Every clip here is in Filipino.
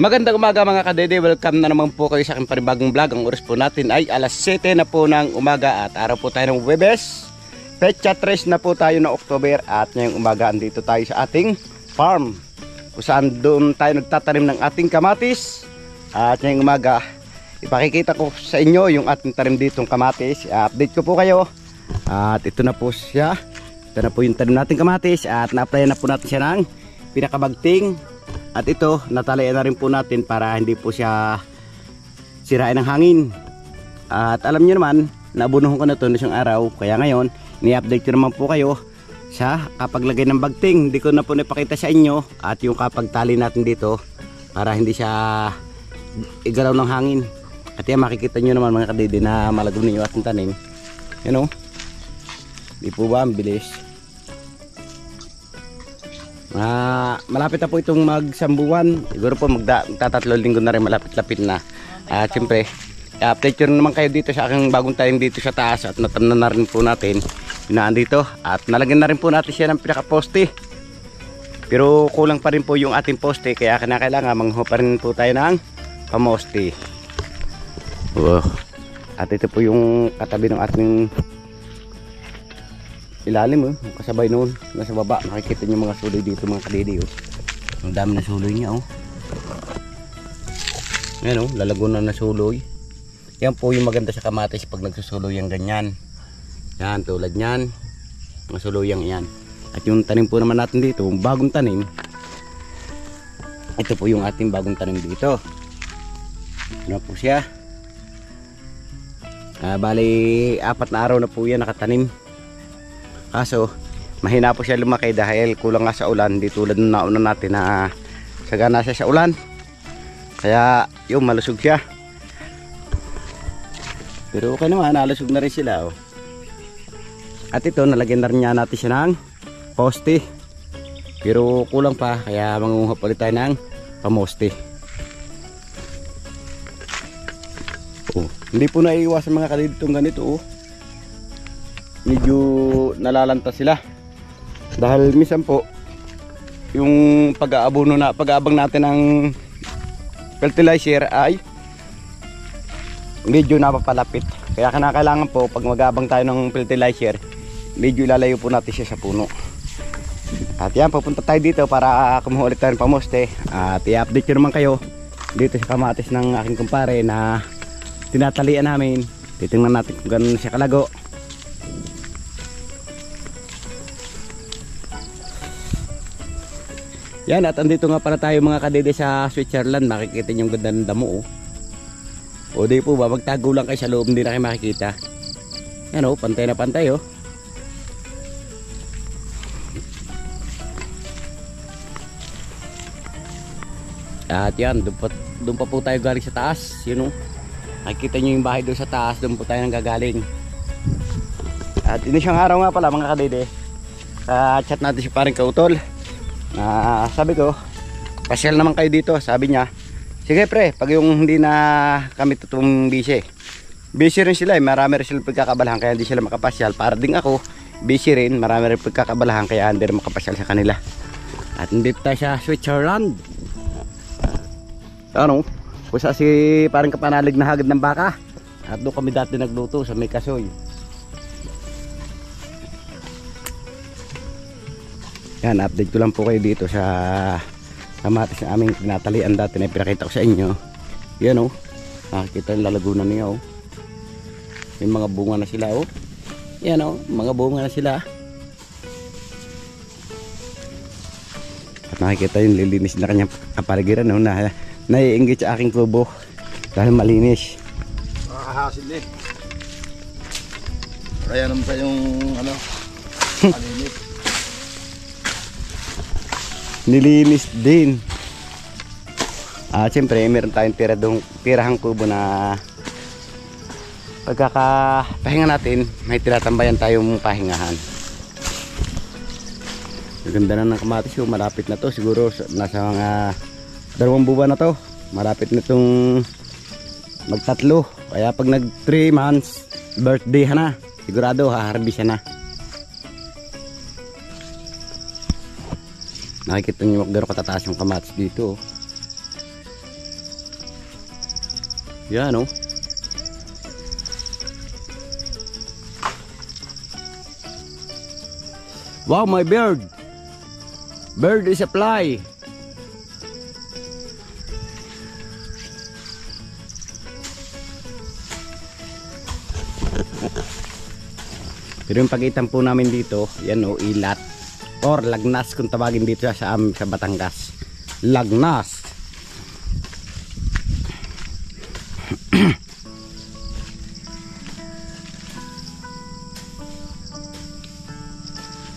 Magandang umaga mga kadede, welcome na naman po kayo sa aking panibagong vlog. Ang oras po natin ay alas 7 na po ng umaga at araw po tayo ng Huwebes. Petsa 3 na po tayo ng October at ngayong umaga andito tayo sa ating farm kung saan doon tayo nagtatanim ng ating kamatis. At ngayong umaga ipakikita ko sa inyo yung ating tanim ditong kamatis. Update ko po kayo. At ito na po siya. Ito na po yung tanim nating kamatis at na-apply na po natin siya ng pinakabagting. At ito, natalayan na rin po natin para hindi po siya sirain ng hangin. At alam niyo naman, nabunuhan ko na ito isang araw. Kaya ngayon, ni-update ko naman po kayo sa kapaglagay ng bagting. Hindi ko na po napakita sa inyo. At yung kapagtali natin dito para hindi siya igalaw ng hangin. At yan, makikita nyo naman mga kadidi na malago ninyo ating tanim. Yan o. Di po ba? Ang bilis. Malapit na po itong magsambuan. Siguro po magtatatlong linggo na rin, malapit-lapit na. At siyempre update ko naman kayo dito sa aking bagong tanim dito sa taas. At natamnan na rin po natin pinaan dito. At nalagyan na rin po natin siya ng pinaka-poste. Pero kulang pa rin po yung ating poste, kaya kailangan mangho pa rin po tayo ng pamoste. At ito po yung katabi ng ating ilalim, kasabay noon nasa baba. Makikita nyo mga suloy dito mga kadidi. Ang dami na suloy niya. Ayan, lalago na suloy. Yan po yung maganda sa kamatis pag nagsusuloy ang ganyan. Yan, tulad yan, mga suloy yan. At yung tanim po naman natin dito, bagong tanim. Ito po yung ating bagong tanim dito. Ano po siya? Bali 4 na araw na po yan nakatanim. Kaso mahina po siya lumaki dahil kulang nga sa ulan. Di tulad ng nauna natin na sagana siya sa ulan. Kaya yung malusog siya. Pero okay naman, nalusog na rin sila. At ito, nalagyan na rin natin siya ng poste. Pero kulang pa, kaya mangunguha ulit tayo ng pamoste. Hindi po naiiwasan mga kalidid itong ganito. Medyo nalalanta sila dahil minsan po yung pag-aabono na pag-aabang natin ng fertilizer ay medyo napapalapit, kaya kailangan po pag mag-aabang tayo ng fertilizer medyo ilalayo po natin siya sa puno. At yan, pupunta tayo dito para kumuha ulit tayo ng pamoste at i-update ko naman kayo dito sa kamatis ng aking kumpare na tinatalian namin. Titingnan natin kung gano'n siya kalago. Yan, at andito nga para tayo mga kadede sa Switzerland. Makikita nyo yung ganda ng damo. O di po ba, magtago lang kayo sa loob, hindi na kayo makikita. Yan pantay na pantay. At yan, doon pa po tayo galing sa taas. Yun makikita nyo yung bahay doon sa taas, doon po tayo nang gagaling. At isang araw nga pala mga kadede, chat natin si paring Kautol. Sabi ko, pasyal naman kayo dito. Sabi niya, sige pre, pag yung hindi na kami tutong busy rin sila, marami rin sila pagkakabalahan kaya hindi sila makapasyal. Para din ako, busy rin, marami rin pagkakabalahan kaya hindi rin makapasyal sa kanila. At hindi tayo sa Switzerland. Kung sa si parang kapanalig na hagad ng baka. At doon kami dati nagluto sa may kasoy. Yan, update ko lang po kayo dito sa kamatis na aming pinatalian dati na pinakita ko sa inyo. Yan nakikita yung lalagunan niya may mga bunga na sila yan mga bunga na sila. At nakikita yung lilinis na kanyang kapaligiran na naiinggit sa aking kubo dahil malinis. Makakahasil kaya naman pa yung malinis. Nilinis din. Siyempre meron tayong tirahang kubo na pagkakapahinga natin may tinatambayan tayong pahingahan. Maganda na ng kamatis malapit na to, siguro nasa mga 2 buwan na to, malapit na itong magtatlo. Kaya pag nag 3 months birthday na, sigurado haharbis na. Nakikita nyo gano'n katataas yung kamatis dito. Yan oh. Wow, my bird. Bird is a fly. Pero yung pagitan po namin dito, yan o, ilat or lagnas kung tawagin dito sa amin sa Batangas. Lagnas.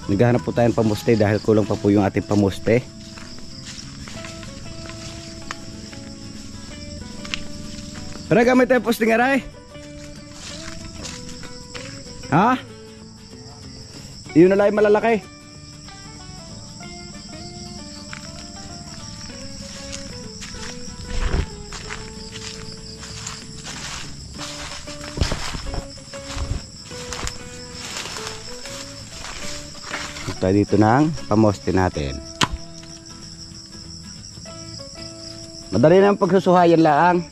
Naghahanap po tayo ng pamuste dahil kulang pa po yung ating pamuste. Para gamit tayo posting aray. Ha? Yun na lang malalaki. Ito dito ng pamoste natin. Madali na ang pagsusuhayan lang.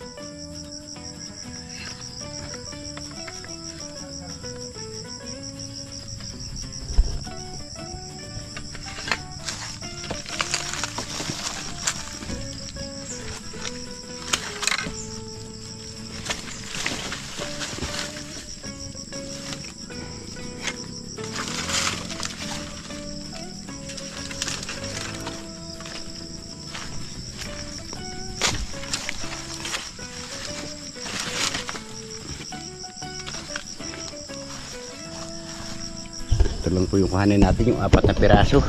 Ito lang po yung kuhanin natin, yung 4 na piraso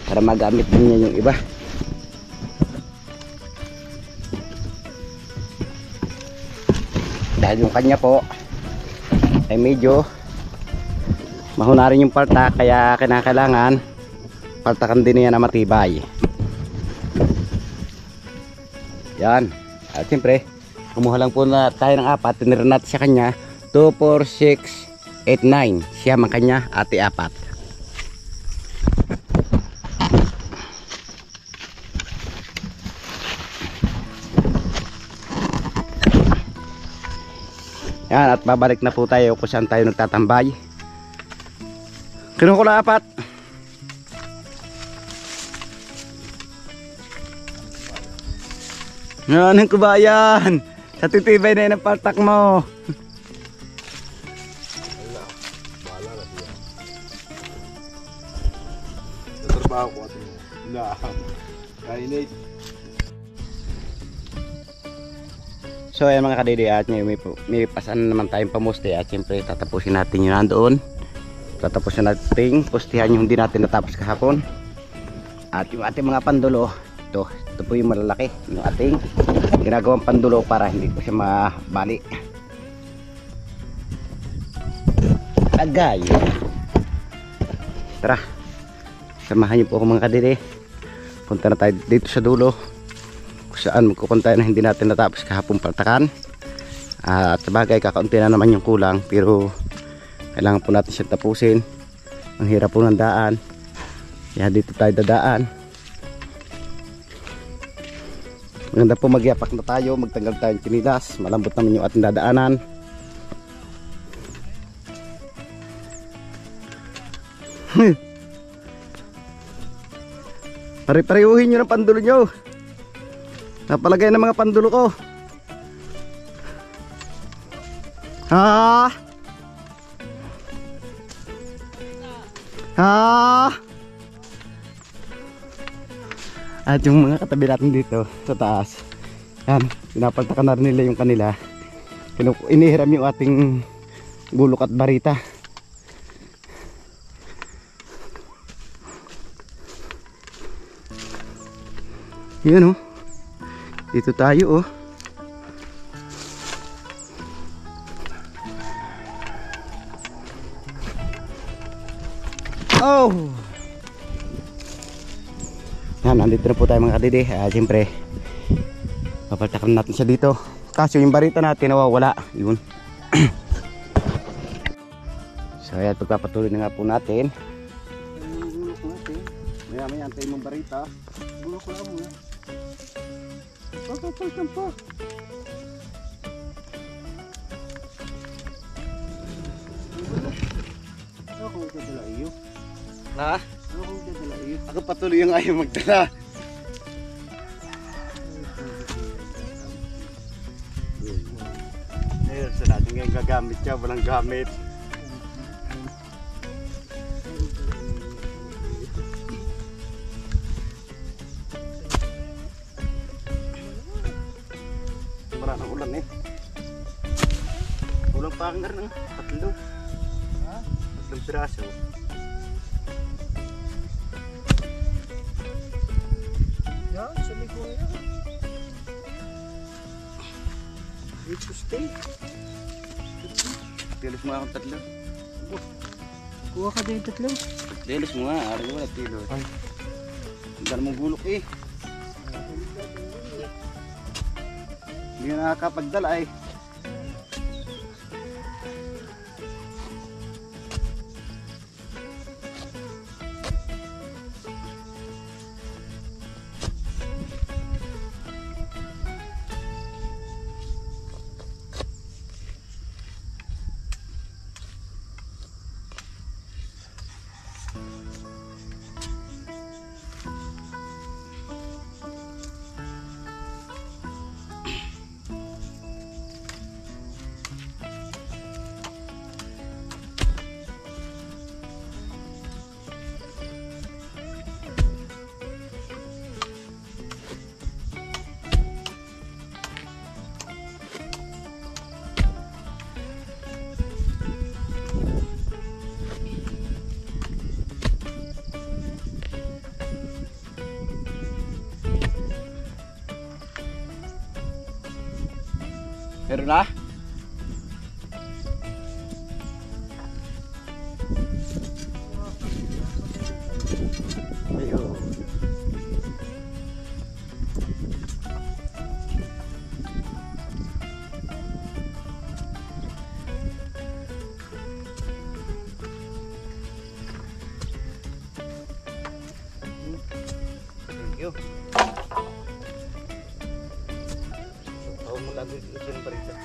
para magamit din niya yung iba. Dahil yung kanya po ay medyo mahuna rin yung palta, kaya kinakailangan paltakan din niya na matibay. Yan. At siyempre kumuha lang po na tayo ng 4, tinira natin sa kanya 2, 4, 6, 8, 9. Siya man kanya ati 4. Yan, at babalik na po tayo kung saan tayo nagtatambay. Kinuha ko lang 4. Yan ang kubayan. Sa titibay na yun ang paltak mo. Trabaho ko ato na kainit. So ayan mga kadidi, at may pasan naman tayong pamuste, at siyempre tatapusin natin yun nandoon. Tatapusin natin pustihan yung hindi natin natapos kahapon. At yung ating mga pandulo, ito po yung malalaki, yung ating ginagawang pandulo para hindi po siya mabali. Agay. Tara, samahan niyo po ako mga kadidi. Punta na tayo dito sa dulo kung saan magkukuntay na hindi natin natapos kahapong paltakan. At sabagay kakaunti na naman yung kulang, pero kailangan po natin siyang tapusin. Ang hirap po ng daan, kaya dito tayo dadaan. Maganda po magyapak na tayo, magtanggal tayo ng chinilas, malambot naman yung ating dadaanan. Pare-parehuhin nyo ng pandulo nyo. Napalagay ng mga pandulo ko. Ha? Ha? At yung mga katabi natin dito sa taas, yan, pinapaltakan na rin nila yung kanila. Inihiram yung ating gulok at barita. Yan oh. Dito tayo oh. Oh. Yan, nandito na po tayo mga kadidi. Siyempre papaltakan natin siya dito. Kaso yung barita natin nawawala. Yun. So ayan, pagpapatuloy na nga po natin. Maya antayin mong barita. Gulok ko lang muna. Papapaltan pa. Ako kung dadala iyo. Ha? Ako kung dadala iyo. Ako patuloy yung ayaw magdala. Ayun, sa natin ngayon gagamit siya, walang gamit. Maraming ulan eh. Ulang pa ang ng tatlo. Ha? Tatlong piraso. Yan, sa likod yan. Dito stay. Tilos mo nga akong tatlo. Kuha ka din tatlo. Tilos mo nga, araw mo na tilos. Ay. Ang dala mong gulok eh. Hindi na nakakapagdala eh. Meron na? Ayun. Thank you. Tahu mo lagi ito ng barita.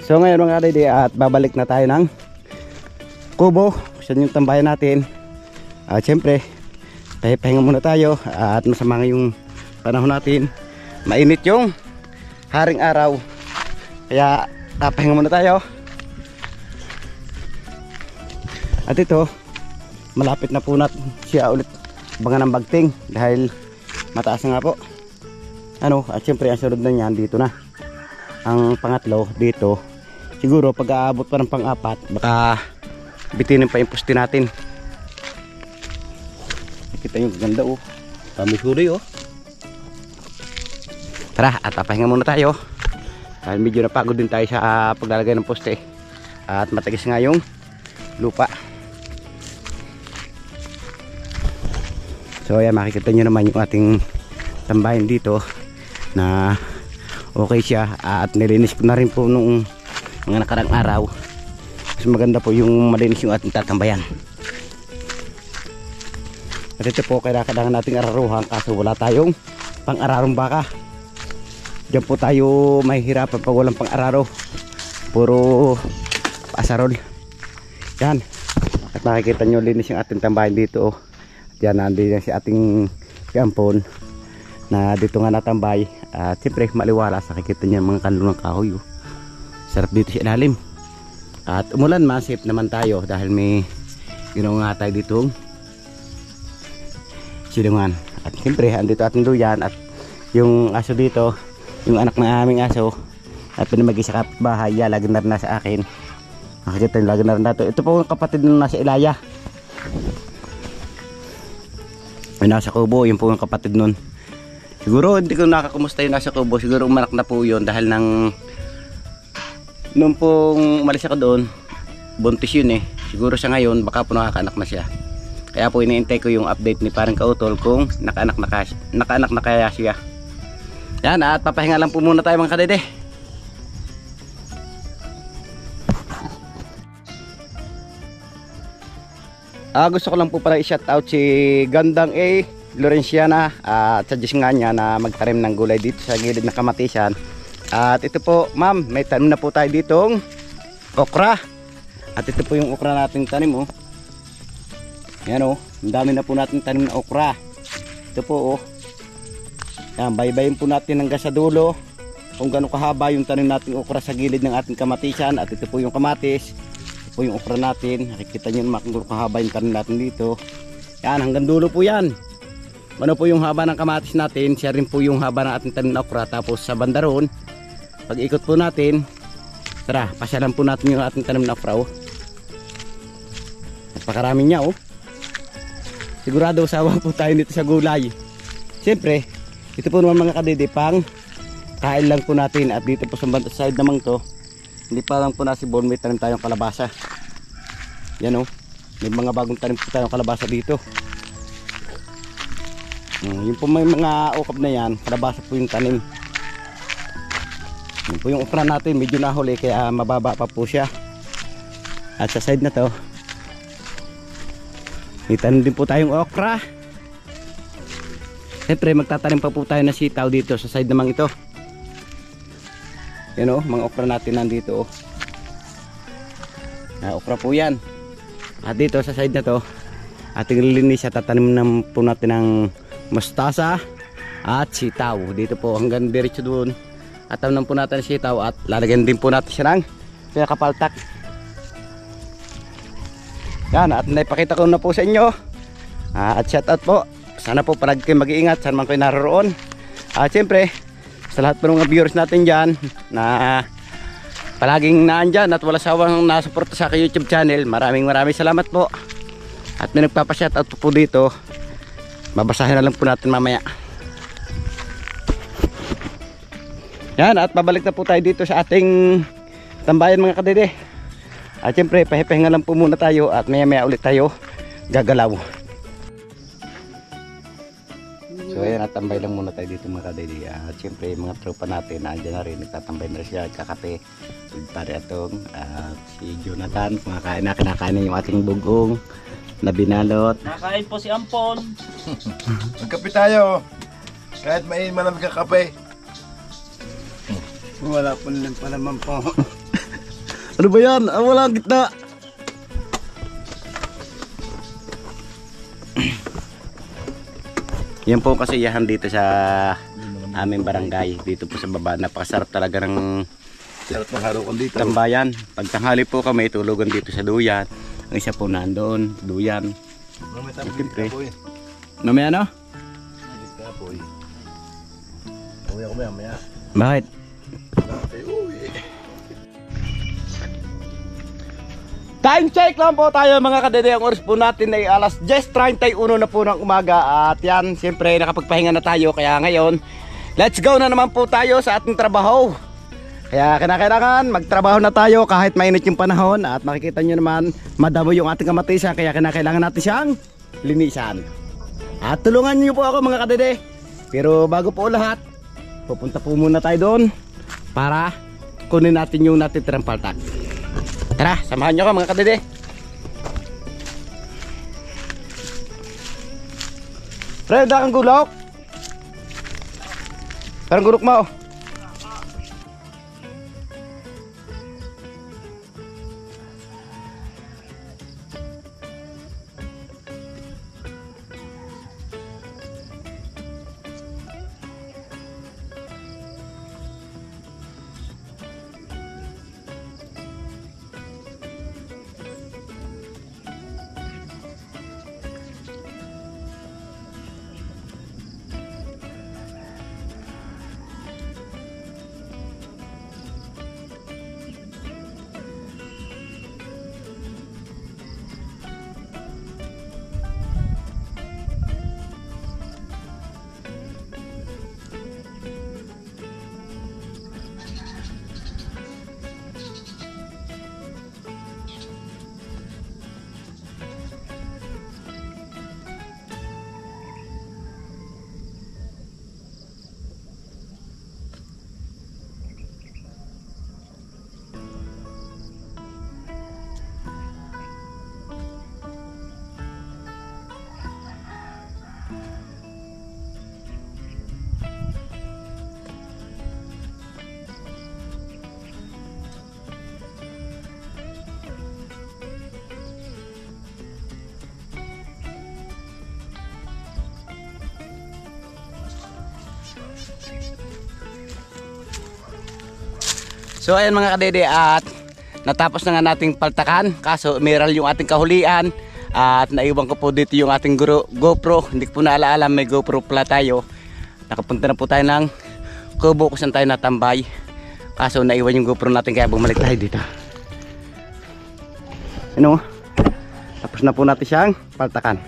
So ngayon mga kadede, at babalik na tayo ng kubo. Saan yung tambayan natin. At syempre, pahinga muna tayo. At masama nga yung panahon natin. Mainit yung haring araw. Kaya pahinga muna tayo. At ito, malapit na po natin siya ulit bangan ng bagting. Dahil mataas na nga po. At syempre ang sunod na niyan dito na. Ang pangatlo dito. Siguro pag aabot pa ng pang-apat, baka bitinin pa yung poste natin. Nakita nyo ganda Kami suloy Tara, at pahinga muna tayo. Dahil medyo napagod din tayo sa paglalagay ng poste. At matagis nga yung lupa. So ayan, makikita nyo naman yung ating tambahin dito na okay siya. At nilinis ko na rin po nung mga nakarang araw. Mas maganda po yung malinis yung ating tatambayan. At ito po kailangan nating araruhan kaso wala tayong pang-ararong baka. Diyan po tayo mahihirapan pag walang pang-araro. Puro asarol. Yan. At makikita nyo linis yung ating tambayan dito. At yan, nandito si ating ampon na dito nga natambay. At siyempre maliwalas. Nakikita nyo mga kanlong ng kahoy. Sarap dito sa ilalim. At umulan, masip naman tayo dahil may ginawa nga tayo dito silungan. At siyempre andito ating duyan at yung aso dito, yung anak ng aming aso at pinamagi sa kapitbahay, lagi na rin nasa akin. Nakikita nyo, lagi na rin nato. Ito po yung kapatid nung nasa Ilaya, yung nasa kubo. Yun po yung kapatid nun. Siguro hindi ko nakakumusta yung nasa kubo. Siguro umanak na po yun dahil nung pong umalis ako doon, buntis yun Siguro sa ngayon baka po nakakaanak na siya. Kaya po iniintay ko yung update ni parang Kautol kung nakaanak na kaya siya. Yan, at papahinga lang po muna tayo mga kadede. Gusto ko lang po pala i-shout out si Gandang A. Lorenciana at suggest nga niya na magtanim ng gulay dito sa gilid ng kamatisan. At ito po ma'am, may tanim na po tayo ditong okra. At ito po yung okra nating tanim Yan ang dami na po natin tanim na okra. Ito po Yan, baybayin po natin hanggang sa dulo kung gaano kahaba yung tanim nating okra sa gilid ng ating kamatisan. At ito po yung kamatis. Ito po yung okra natin. Nakikita nyo naman kung kahaba yung tanim natin dito. Yan, hanggang dulo po yan. Ano po yung haba ng kamatis natin, siya rin po yung haba ng ating tanim na okra. Tapos sa banda roon, pag ikot po natin, tara, pasyalan po natin yung ating tanim na okra Napakarami niya Sigurado sawa po tayo dito sa gulay. Siyempre, ito po naman mga kadede, pang kain lang po natin. At dito po sa banda side naman to, hindi pa lang po nasibon, may tanim tayong kalabasa. Yan may mga bagong tanim po tayong kalabasa dito. Yung po may mga ukap na yan, kalabasa po yung tanim. Yun po yung okra natin, medyo nahuli kaya mababa pa po siya. At sa side na to, may tanim din po tayong okra. Siyempre magtatanim pa po tayo na sitaw dito sa side namang ito. Yan mga okra natin nandito okra po yan. At dito sa side na to, ating lilinis at tatanim na po natin ng mustasa at sitaw. Dito po hanggang diretso doon. At tanim po natin sitaw at lalagyan din po natin siya ng kapaltak. Yan, at naipakita ko na po sa inyo. At shout out po. Sana po palagi kayo mag-iingat saan man kayo naroon. At siyempre, sa lahat po ng mga viewers natin dyan na palaging naandyan at wala sawang nasuporta sa aking YouTube channel, maraming salamat po. At may nagpapa-shout out po dito. Babasahin na lang po natin mamaya. Yan, at babalik na po tayo dito sa ating tambayan mga kadede. At siyempre pahipahinga lang po muna tayo at maya ulit tayo gagalaw. So ayan, at tambay lang muna tayo dito mga kadede. At siyempre mga tropa natin nandiyan na rin, nagtatambay na rin siya, kakape si pare Atong at si Jonathan. Kinakain yung ating bugong na binalot. Nakain po si Ampon. Magkape tayo. Kahit malamig ka kape. Wala po lang pa naman po. Ano ba yan? Ah, wala ang gitna. Yan po kasi kasiyahan dito sa aming barangay. Dito po sa baba. Napakasarap talaga ng Sarap ng harapan dito. tambayan. Pag tanghali po kami, tulugan dito sa duyan. Ang isa po nandoon, duyan. Mamaya tayo Siyempre. po eh. Mamaya ano? Ka po eh. Uwi ako maya. Bakit? Ay, uwi. Time check lang po tayo mga kadede. Ang oras po natin ay alas 10:31 na po ng umaga. At yan, siyempre nakapagpahinga na tayo. Kaya ngayon, let's go na naman po tayo sa ating trabaho. Kaya kinakailangan magtrabaho na tayo kahit mainit yung panahon. At makikita nyo naman, madamo yung ating kamatisan. Kaya kinakailangan natin siyang linisan. At tulungan nyo po ako mga kadede. Pero bago po lahat, pupunta po muna tayo doon para kunin natin yung natitirang paltak. Tara, samahan nyo ako mga kadede. Fred, kang gulok. Parang gulok mo. So ayan mga kadede, at natapos na nga nating paltakan. Kaso meral yung ating kahulian. At naiwan ko po dito yung ating GoPro. Hindi ko po naalaala, may GoPro pala tayo. Nakapunta na po tayo ng Kubo kung saan tayo natambay. Kaso naiwan yung GoPro natin, kaya bumalik tayo dito. Ano? Tapos na po natin siyang paltakan.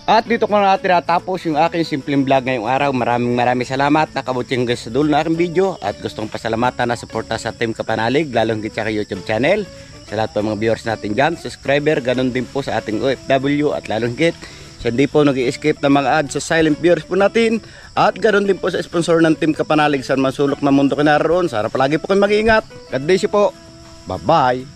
At dito ko na tinatapos yung aking simpleng vlog ngayong araw. Maraming salamat. Nakabuti hanggang sa dulo ng aking video. At gustong pasalamatan na suporta sa Team Kapanalig, lalong higit sa YouTube channel. Sa lahat po mga viewers natin dyan, subscriber, ganun din po sa ating OFW. At lalong higit, sa hindi po nag-i-escape ng mga ads sa silent viewers po natin. At ganun din po sa sponsor ng Team Kapanalig, saan man sulok ng mundo kinaroon. Sana palagi po kayo mag-iingat. God bless you po. Bye-bye.